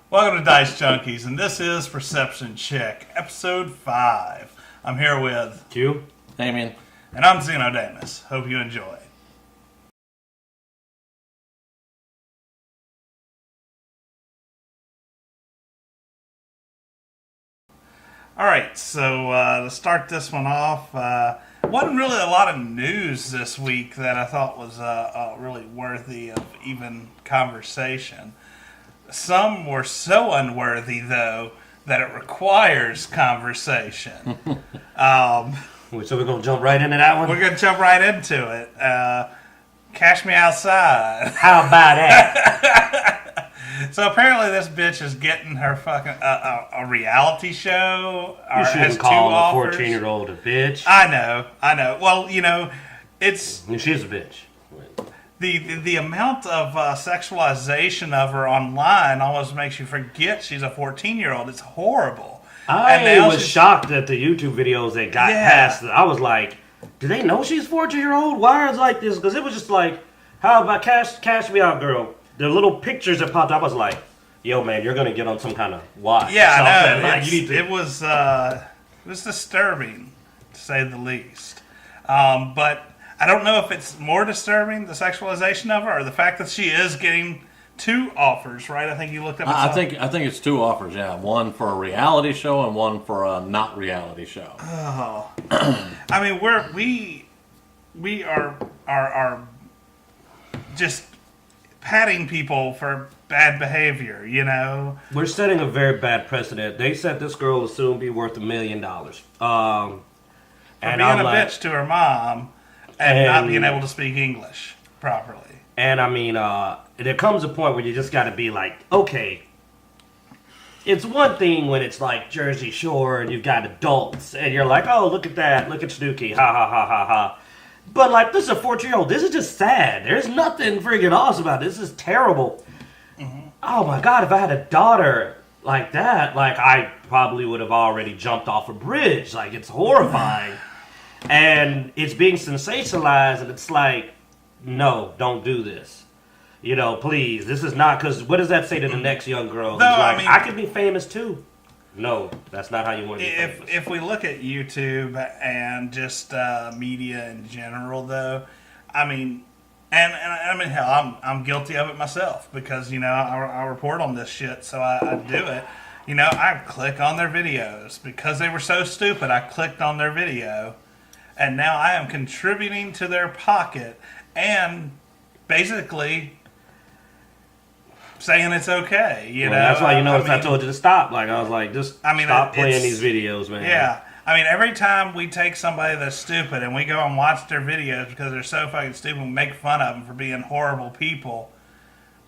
Welcome to Dicejunkies, and this is Perception Check, Episode 5. I'm here with Q. Damien. And I'm Xenodamus. Hope you enjoy. Alright, so to start this one off, wasn't really a lot of news this week that I thought was really worthy of even conversation. Some were so unworthy, though, that it requires conversation. So we're going to jump right into that one? We're going to jump right into it. Cash Me Outside. How about that? So apparently this bitch is getting her fucking a reality show. You shouldn't call a 14-year-old a bitch. I know. Well, it's... She's a bitch. The amount of sexualization of her online almost makes you forget she's a 14-year-old. It's horrible. I was shocked at the YouTube videos that got past it. I was like, do they know she's a 14-year-old? Why is it like this? Because it was just like, how about cash me out, girl? The little pictures that popped up, I was like, yo, man, you're going to get on some kind of watch. Yeah, I know. Like, it was disturbing, to say the least. But I don't know if it's more disturbing, the sexualization of her, or the fact that she is getting 2 offers, right? I think you looked up. I think it's 2 offers. Yeah, one for a reality show and one for a not reality show. Oh, I mean, we are just patting people for bad behavior. We're setting a very bad precedent. They said this girl will soon be worth $1 million. For being a bitch to her mom. And not being able to speak English properly. And I mean, there comes a point where you just got to be like, okay, it's one thing when it's like Jersey Shore and you've got adults and you're like, oh, look at that, look at Snooki, ha ha ha ha ha. But like, this is a 14-year-old. This is just sad. There's nothing freaking awesome about it. This is terrible. Mm-hmm. Oh my God, if I had a daughter like that, like I probably would have already jumped off a bridge. Like, it's horrifying. And it's being sensationalized, and it's like, no, don't do this. Please. This is not, because what does that say to the next young girl? No, like, I could be famous too. No, that's not how you want to be famous. If we look at YouTube and just media in general, though, I mean, and I mean, hell, I'm guilty of it myself because, I report on this shit, so I do it. I click on their videos because they were so stupid. I clicked on their video. And now I am contributing to their pocket and basically saying it's okay. That's why I told you to stop. Like, I was like, stop playing these videos, man. Yeah. I mean, every time we take somebody that's stupid and we go and watch their videos because they're so fucking stupid and make fun of them for being horrible people,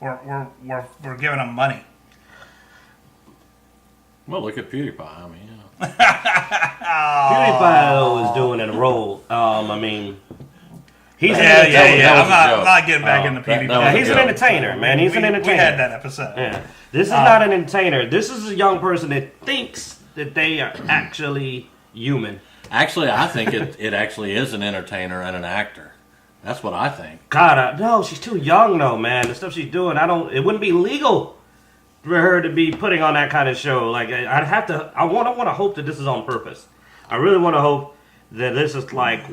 we're giving them money. Well, look at PewDiePie. I mean, PewDiePie is doing it a role. I mean, he's I'm not getting back into PewDiePie. He's an entertainer, man. He's an entertainer. We had that episode. Yeah. This is not an entertainer. This is a young person that thinks that they are actually human. Actually, I think it actually is an entertainer and an actor. That's what I think. God, no, she's too young, though, man. The stuff she's doing, it wouldn't be legal for her to be putting on that kind of show. Like, I want to hope that this is on purpose. I really want to hope that this is like,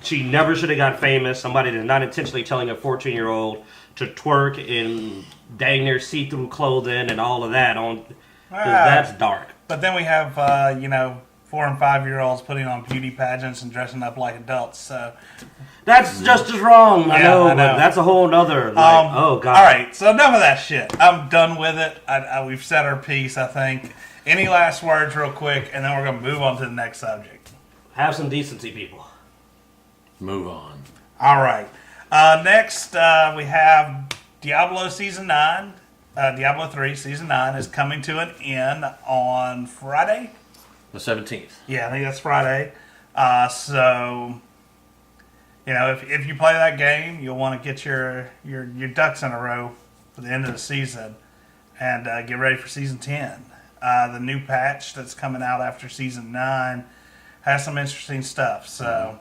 she never should have got famous. Somebody that's not intentionally telling a 14-year-old to twerk in dang near see-through clothing and all of that because that's dark. But then we have, 4 and 5-year-olds putting on beauty pageants and dressing up like adults. So that's just as wrong. I know. But that's a whole nother. Oh God. All right. So enough of that shit. I'm done with it. We've said our piece, I think. Any last words, real quick, and then we're gonna move on to the next subject. Have some decency, people. Move on. All right. Next, we have Diablo Season 9. Diablo 3 Season 9 is coming to an end on Friday. The 17th. Yeah, I think that's Friday. So, if you play that game, you'll want to get your ducks in a row for the end of the season and get ready for Season 10. The new patch that's coming out after Season 9 has some interesting stuff. So,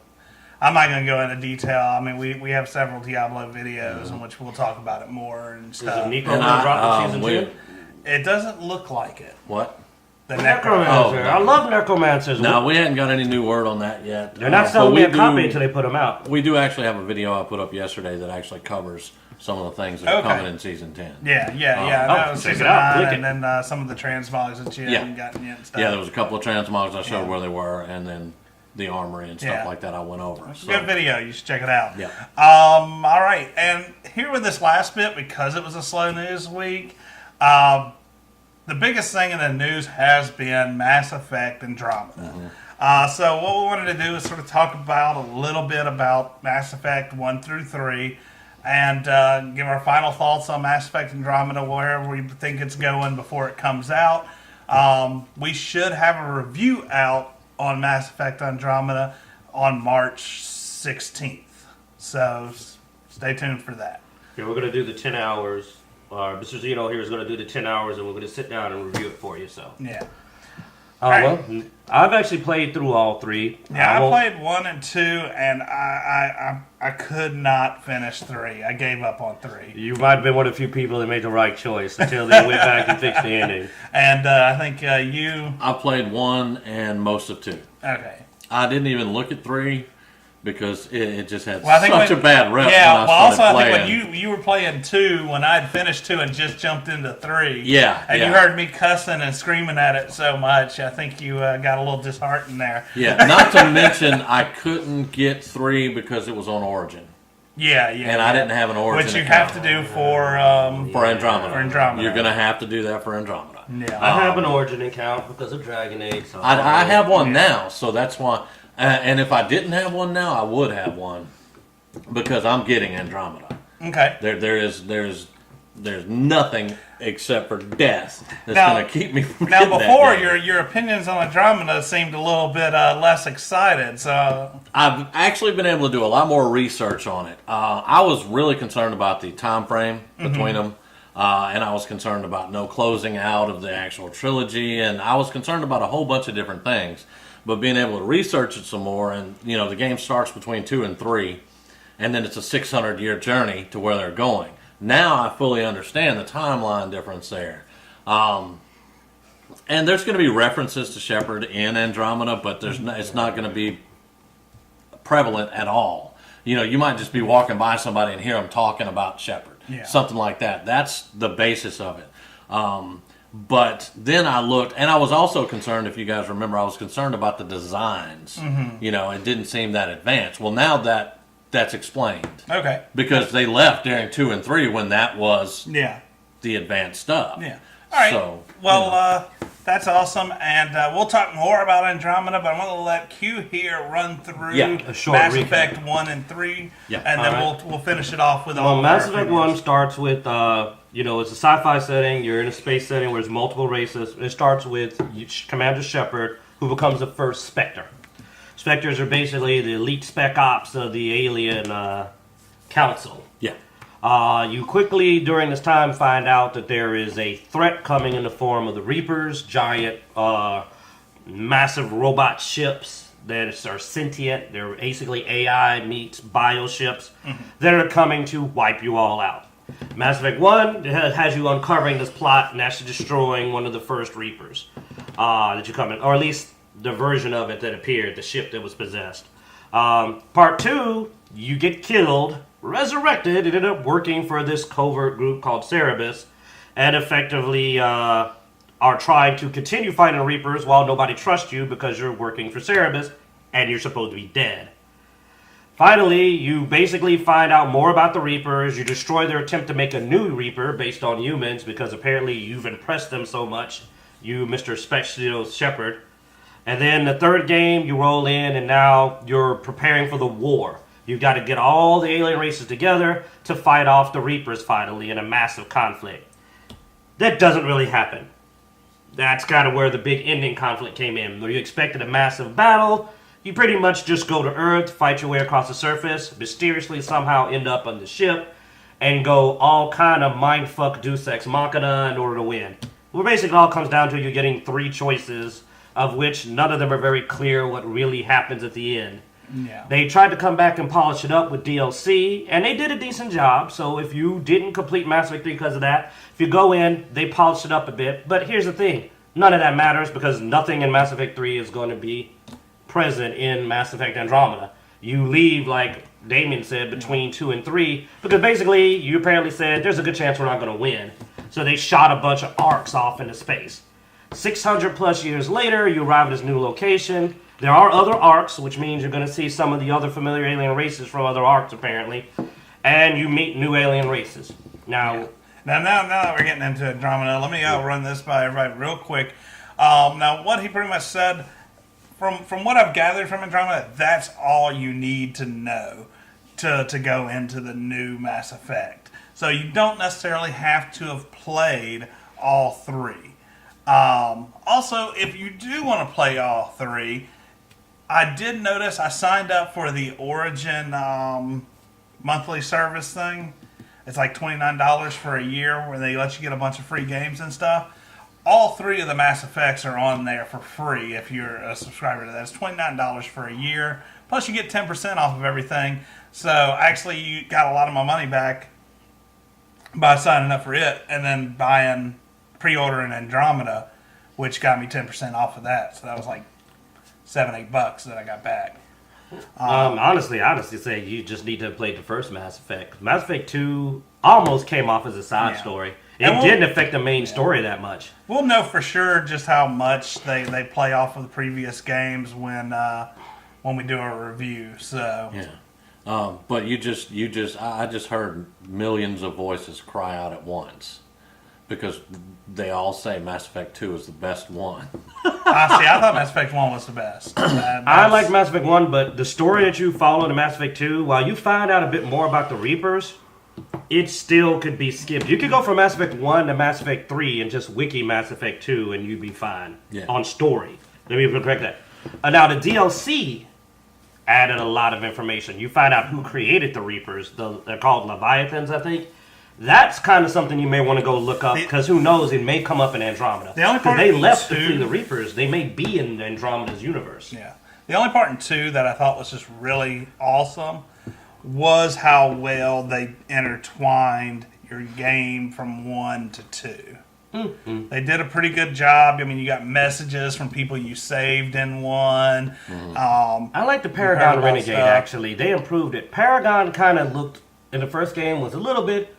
I'm not going to go into detail. I mean, we have several Diablo videos in which we'll talk about it more and stuff. Is Nico going to drop in Season 10? It doesn't look like it. What? The Necromancer. Oh, no. I love Necromancers. No, we hadn't got any new word on that yet. They're not selling me a copy until they put them out. We do actually have a video I put up yesterday that actually covers some of the things that are coming in Season 10. Yeah. That was check Season it out. 9, and then some of the transmogs that you hadn't gotten yet and stuff. Yeah, there was a couple of transmogs I showed where they were, and then the armory and stuff like that I went over. It's a good video. You should check it out. Yeah. All right. And here with this last bit, because it was a slow news week, the biggest thing in the news has been Mass Effect Andromeda. So what we wanted to do is sort of talk about a little bit about Mass Effect 1 through 3 and give our final thoughts on Mass Effect Andromeda, where we think it's going before it comes out. We should have a review out on Mass Effect Andromeda on March 16th. So stay tuned for that. Yeah, we're going to do the 10 hours. Mr. Zeno here is going to do the 10 hours, and we're going to sit down and review it for you. So, Yeah. well, I've actually played through all 3. Yeah, I played 1 and 2, and I could not finish 3. I gave up on 3. You might have been one of the few people that made the right choice until they went back and fixed the ending. And I think you... I played 1 and most of 2. Okay. I didn't even look at 3 because it just had Well, I think such a bad rep Yeah, when well, I also started I playing. think when you were playing 2, when I had finished 2 and just jumped into 3. Yeah, And yeah. you heard me cussing and screaming at it so much, I think you got a little disheartened there. Yeah, not to mention I couldn't get 3 because it was on Origin. Yeah. And I didn't have an Origin Which you account. have to do for Andromeda. For Andromeda. You're going to have to do that for Andromeda. Yeah. I have an Origin account because of Dragon Age. So I have one now, so that's why. And if I didn't have one now, I would have one because I'm getting Andromeda. Okay. There's nothing except for death that's Now- going to keep me from Now, getting before, that game. your opinions on Andromeda seemed a little bit less excited, so... I've actually been able to do a lot more research on it. I was really concerned about the time frame between them, and I was concerned about no closing out of the actual trilogy, and I was concerned about a whole bunch of different things. But being able to research it some more, and the game starts between 2 and 3, and then it's a 600-year journey to where they're going. Now I fully understand the timeline difference there. And there's going to be references to Shepard in Andromeda, but it's not going to be prevalent at all. You might just be walking by somebody and hear them talking about Shepard. Yeah. Something like that. That's the basis of it. But then I looked, and I was also concerned, if you guys remember, I was concerned about the designs. It didn't seem that advanced. Well, now that's explained. Okay. Because they left during 2 and 3 when that was Yeah. the advanced stuff. Yeah. All right. So, well, that's awesome, and we'll talk more about Andromeda, but I'm going to let Q here run through a short Mass recap. Effect 1 and 3, Yeah. and then All right. we'll finish it off with all Well, of Mass our Effect opinions. 1 starts with, it's a sci-fi setting. You're in a space setting where there's multiple races. It starts with Commander Shepard, who becomes the first Spectre. Spectres are basically the elite spec ops of the alien council. Yeah. You quickly, during this time, find out that there is a threat coming in the form of the Reapers, giant, massive robot ships that are sentient. They're basically AI meets bioships that are coming to wipe you all out. Mass Effect 1 has you uncovering this plot and actually destroying one of the first Reapers that you come in, or at least the version of it that appeared, the ship that was possessed. Part 2, you get killed, resurrected, and ended up working for this covert group called Cerebus, and effectively are trying to continue fighting Reapers while nobody trusts you because you're working for Cerebus and you're supposed to be dead. Finally, you basically find out more about the Reapers. You destroy their attempt to make a new Reaper based on humans because apparently you've impressed them so much, you, Mr. Shepard. And then the third game, you roll in and now you're preparing for the war. You've got to get all the alien races together to fight off the Reapers finally in a massive conflict. That doesn't really happen. That's kind of where the big ending conflict came in. Where you expected a massive battle, you pretty much just go to Earth, fight your way across the surface, mysteriously somehow end up on the ship, and go all kind of mindfuck Deus Ex Machina in order to win. Well, basically all comes down to you getting 3 choices, of which none of them are very clear what really happens at the end. Yeah. They tried to come back and polish it up with DLC, and they did a decent job. So if you didn't complete Mass Effect 3 because of that, if you go in, they polished it up a bit. But here's the thing. None of that matters because nothing in Mass Effect 3 is going to be present in Mass Effect Andromeda. You leave, like Damien said, between 2 and 3 because basically you apparently said there's a good chance we're not going to win. So they shot a bunch of arcs off into space. 600 plus years later, you arrive at this new location. There are other arcs, which means you're going to see some of the other familiar alien races from other arcs, apparently. And you meet new alien races. Now that we're getting into Andromeda, let me run this by everybody real quick. Now, what he pretty much said, from what I've gathered from Andromeda, that's all you need to know to go into the new Mass Effect. So you don't necessarily have to have played all 3. Also, if you do want to play all 3, I did notice I signed up for the Origin monthly service thing. It's like $29 for a year where they let you get a bunch of free games and stuff. All 3 of the Mass Effects are on there for free if you're a subscriber to that. It's $29 for a year. Plus you get 10% off of everything. So actually you got a lot of my money back by signing up for it and then pre-ordering Andromeda, which got me 10% off of that. So that was like $7-8 that I got back. Honestly, say you just need to have played the first Mass Effect. Mass Effect 2 almost came off as a side story. It didn't affect the main story that much. We'll know for sure just how much they play off of the previous games when we do a review. So but I just heard millions of voices cry out at once because they all say Mass Effect 2 is the best one. I thought Mass Effect 1 was the best. I like Mass Effect 1, but the story that you follow in Mass Effect 2, while you find out a bit more about the Reapers, it still could be skipped. You could go from Mass Effect 1 to Mass Effect 3 and just wiki Mass Effect 2 and you'd be fine on story. Let me correct that. Now, the DLC added a lot of information. You find out who created the Reapers. They're called Leviathans, I think. That's kind of something you may want to go look up because who knows, it may come up in Andromeda. The only part they left to free the Reapers. They may be in Andromeda's universe. Yeah. The only part in 2 that I thought was just really awesome was how well they intertwined your game from 1 to 2. Mm-hmm. They did a pretty good job. I mean, you got messages from people you saved in 1. Mm-hmm. I like the Paragon Renegade, actually. They improved it. Paragon kind of looked, in the first game, was a little bit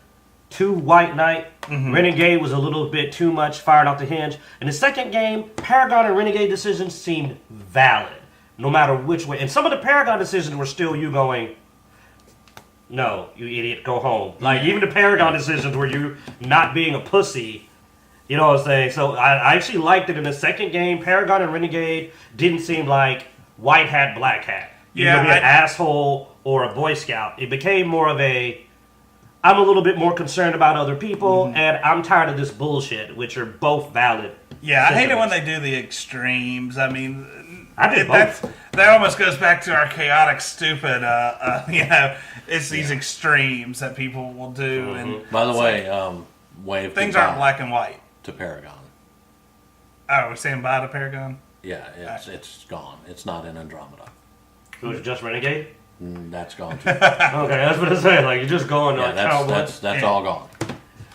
too White Knight. Mm-hmm. Renegade was a little bit too much fired off the hinge. In the second game, Paragon and Renegade decisions seemed valid, no matter which way. And some of the Paragon decisions were still you going, no, you idiot, go home. Like, even the Paragon decisions were you not being a pussy. You know what I'm saying? So I actually liked it in the second game. Paragon and Renegade didn't seem like white hat, black hat. You're going to be an asshole or a Boy Scout. It became more of a, I'm a little bit more concerned about other people, and I'm tired of this bullshit, which are both valid. Yeah, I hate it when they do the extremes. I mean, I did both. That almost goes back to our chaotic, stupid, it's these extremes that people will do. Mm-hmm. And by the way, wave things aren't black and white. To Paragon. Oh, we're saying bye to Paragon? Yeah, it's gone. It's not in Andromeda. It was just Renegade? That's gone too. Okay, that's what I'm saying. Like, you're just going on that's all gone.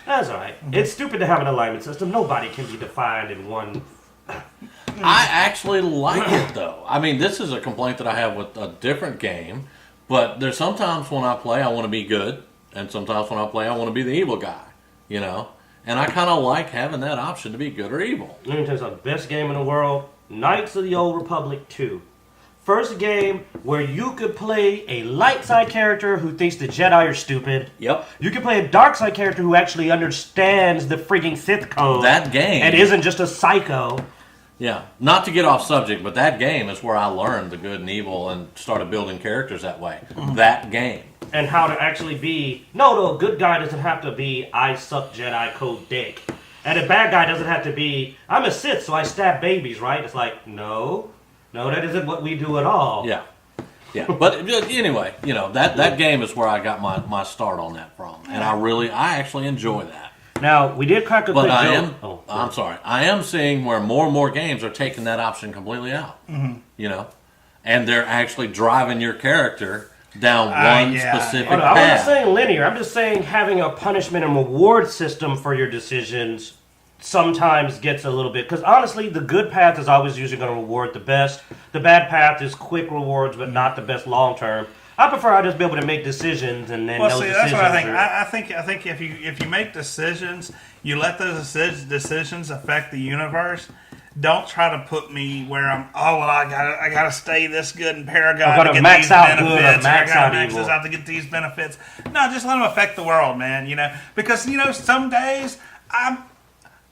That's all right. Mm-hmm. It's stupid to have an alignment system. Nobody can be defined in one. I actually like it, though. I mean, this is a complaint that I have with a different game, but there's sometimes when I play, I want to be good, and sometimes when I play, I want to be the evil guy, you know? And I kind of like having that option to be good or evil. Let me tell you something. Best game in the world, Knights of the Old Republic 2. First game where you could play a light side character who thinks the Jedi are stupid. Yep. You could play a dark side character who actually understands the freaking Sith code. That game. And isn't just a psycho. Yeah. Not to get off subject, but that game is where I learned the good and evil and started building characters that way. Mm-hmm. That game. And how to actually be... No, a good guy doesn't have to be, I suck Jedi code dick. And a bad guy doesn't have to be, I'm a Sith, so I stab babies, right? It's like, no, that isn't what we do at all. Yeah. But anyway, you know, that game is where I got my start on that from. And I actually enjoy that. Now, we did crack a but quick joke. I'm sorry. I am seeing where more and more games are taking that option completely out. Mm-hmm. You know? and they're actually driving your character down one specific I'm path. not saying linear. I'm just saying having a punishment and reward system for your decisions sometimes gets a little bit, because honestly, the good path is always usually going to reward the best. The bad path is quick rewards, but not the best long term. I prefer I just be able to make decisions and then. Well, see, that's what I think. I think if you make decisions, you let those decisions affect the universe. Don't try to put me where I'm. Oh well, I gotta stay this good in Paragon. I gotta to get max these out benefits, good or max out max evil. this out to get these benefits. No, just let them affect the world, man. You know, because some days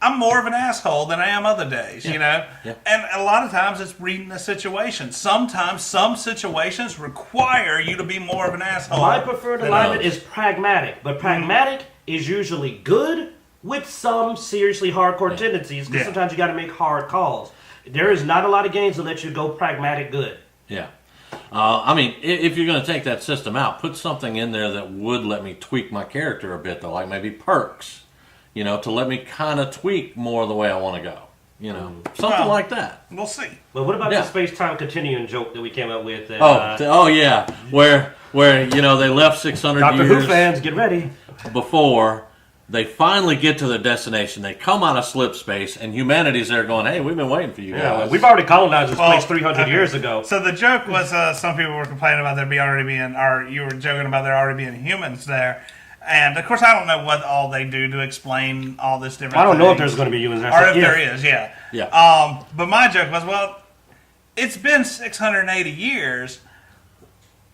I'm more of an asshole than I am other days, you know? Yeah. And a lot of times it's reading the situation. Sometimes some situations require you to be more of an asshole. My preferred alignment is pragmatic, but pragmatic is usually good with some seriously hardcore tendencies, because sometimes you got to make hard calls. There is not a lot of games that let you go pragmatic good. Yeah. I mean, if you're going to take that system out, put something in there that would let me tweak my character a bit, though, like maybe perks. You know, to let me kind of tweak more the way I want to go. You know, something like that. We'll see. But what about the space-time continuum joke that we came up with? Oh yeah, where they left 600 Doctor years Who fans, get ready. before they finally get to their destination. They come out of slip space, and humanity's there going, "Hey, we've been waiting for you guys." Yeah, we've already colonized this place 300 years ago. So the joke was some people were complaining about you were joking about there already being humans there. And, of course, I don't know what all they do to explain all this different I don't know if things. there's going to be humans there. Or if there is, yeah. Yeah. But my joke was, well, it's been 680 years.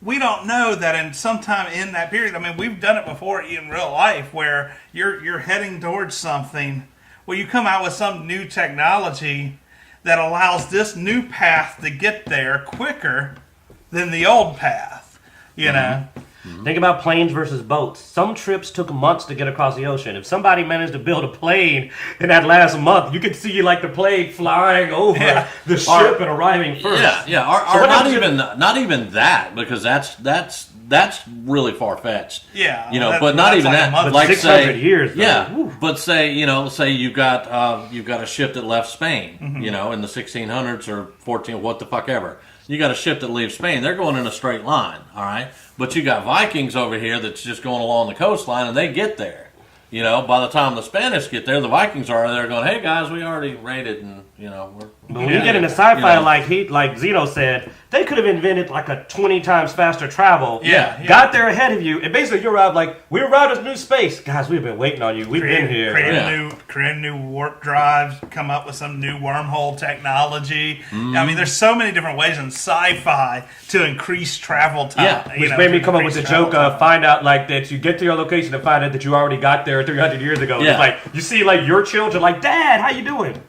We don't know that in sometime in that period, I mean, we've done it before in real life where you're heading towards something. Well, you come out with some new technology that allows this new path to get there quicker than the old path, you know? Think about planes versus boats. Some trips took months to get across the ocean. If somebody managed to build a plane in that last month, you could see like the plane flying over the ship and arriving first. Yeah. Or not even that, because that's really far fetched. Yeah, you know, but not even that. But Like 600 years. Though. Yeah, Woo. but say you've got a ship that left Spain, you know, in the 1600s or 14, what the fuck ever. You got a ship that leaves Spain. They're going in a straight line, all right? But you got Vikings over here that's just going along the coastline, and they get there. You know, by the time the Spanish get there, the Vikings are there going, "Hey guys, we already raided," and you know. But when you get into sci-fi, like Zeno said, they could have invented like a 20 times faster travel. Got there ahead of you, and basically you arrived like, "We arrived at new space, guys. We've been waiting on you. We've been here." Create new warp drives. Come up with some new wormhole technology. I mean, there's so many different ways in sci-fi to increase travel time. Yeah, which made me come up with the joke of find out like that you get to your location and find out that you already got there 300 years ago. Yeah. It's like you see like your children like, "Dad, how you doing?"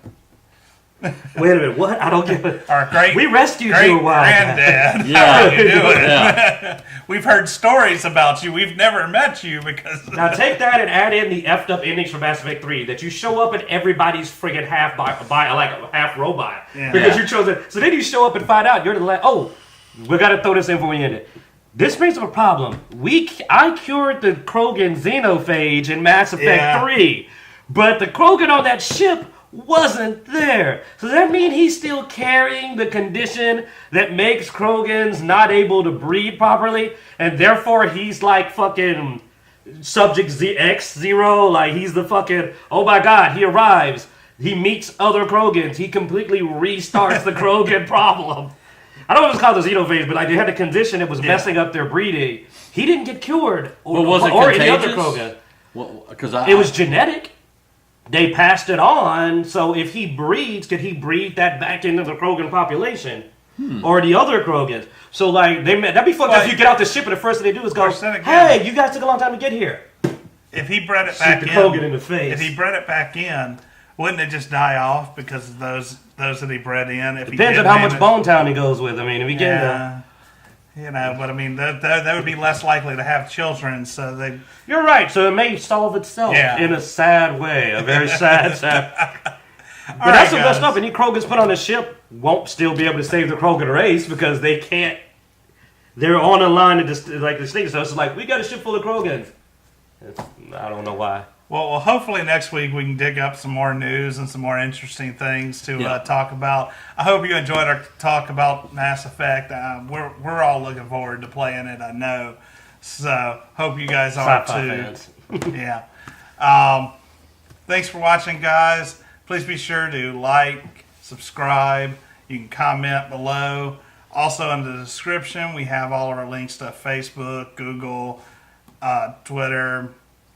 Wait a minute, what? I don't get it. We rescued you a while back. Granddad, Yeah. how are you doing? Yeah. We've heard stories about you. We've never met you because... Now take that and add in the effed up endings from Mass Effect 3 that you show up and everybody's friggin' half half robot because you chose it. So then you show up and find out you're the last. Oh, we got to throw this in before we end it. This brings up a problem. I cured the Krogan xenophage in Mass Effect 3, but the Krogan on that ship wasn't there. So does that mean he's still carrying the condition that makes Krogans not able to breed properly, and therefore he's like fucking Subject X0? Like he's the fucking, oh my god, he arrives, he meets other Krogans, he completely restarts the Krogan problem. I don't know if it's called the xenophage, but like they had a condition that was messing up their breeding. He didn't get cured, or any other Krogan. Well, it was genetic. They passed it on, so if he breeds, could he breed that back into the Krogan population? Or the other Krogans? So, like, that'd be fucked up if you get out the ship and the first thing they do is go, "Hey, you guys took a long time to get here." If he bred it back in, Krogan in the face. If he bred it back in, wouldn't it just die off because of those that he bred in? If Depends on how much Bone Town he goes with. I mean, if he gets... You know, but I mean, they would be less likely to have children, so they... You're right, so it may solve itself in a sad way. A very sad. But that's the messed up. Any Krogans put on the ship won't still be able to save the Krogan race because they can't... They're on a line of distinct. So it's like, we got a ship full of Krogans. I don't know why. Well, hopefully next week we can dig up some more news and some more interesting things to Yeah. talk about. I hope you enjoyed our talk about Mass Effect. We're all looking forward to playing it, I know. So, hope you guys are Sci-fi too. fans. Yeah. Thanks for watching, guys. Please be sure to like, subscribe. You can comment below. Also, in the description, we have all of our links to Facebook, Google, Twitter,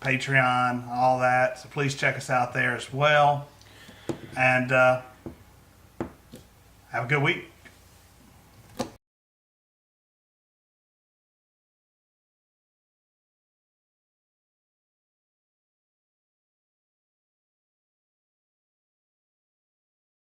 Patreon, all that. So please check us out there as well. And have a good week.